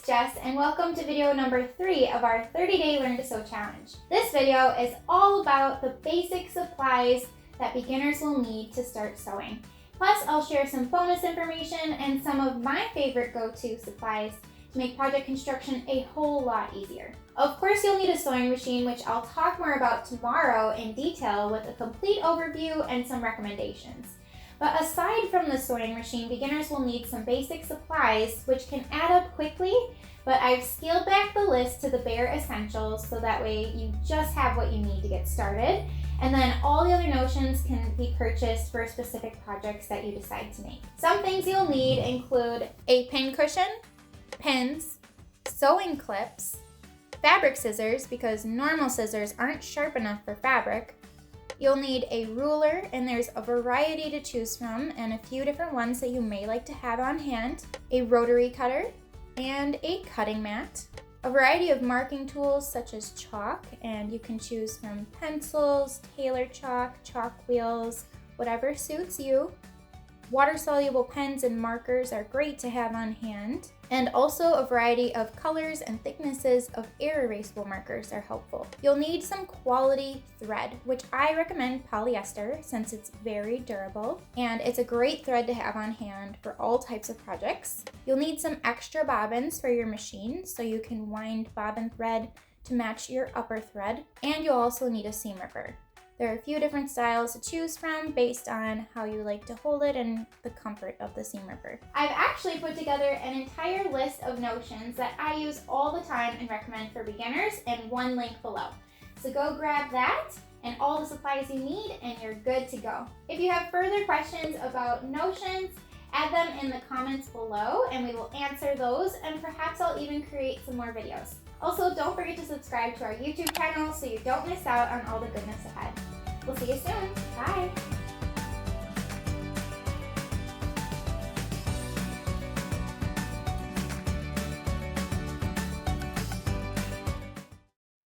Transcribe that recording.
Jess, and welcome to video number 3 of our 30-day Learn to Sew challenge. This video is all about the basic supplies that beginners will need to start sewing. Plus, I'll share some bonus information and some of my favorite go-to supplies to make project construction a whole lot easier. Of course, you'll need a sewing machine, which I'll talk more about tomorrow in detail with a complete overview and some recommendations. But aside from the sewing machine, beginners will need some basic supplies which can add up quickly, but I've scaled back the list to the bare essentials so that way you just have what you need to get started, and then all the other notions can be purchased for specific projects that you decide to make. Some things you'll need include a pincushion, pins, sewing clips, fabric scissors because normal scissors aren't sharp enough for fabric. You'll need a ruler, and there's a variety to choose from and a few different ones that you may like to have on hand, a rotary cutter, and a cutting mat, a variety of marking tools such as chalk, and you can choose from pencils, tailor chalk, chalk wheels, whatever suits you. Water-soluble pens and markers are great to have on hand, and also a variety of colors and thicknesses of air erasable markers are helpful. You'll need some quality thread, which I recommend polyester since it's very durable, and it's a great thread to have on hand for all types of projects. You'll need some extra bobbins for your machine so you can wind bobbin thread to match your upper thread, and you'll also need a seam ripper. There are a few different styles to choose from based on how you like to hold it and the comfort of the seam ripper. I've actually put together an entire list of notions that I use all the time and recommend for beginners in one link below. So go grab that and all the supplies you need and you're good to go. If you have further questions about notions, add them in the comments below and we will answer those, and perhaps I'll even create some more videos. Also, don't forget to subscribe to our YouTube channel so you don't miss out on all the goodness ahead. We'll see you soon. Bye.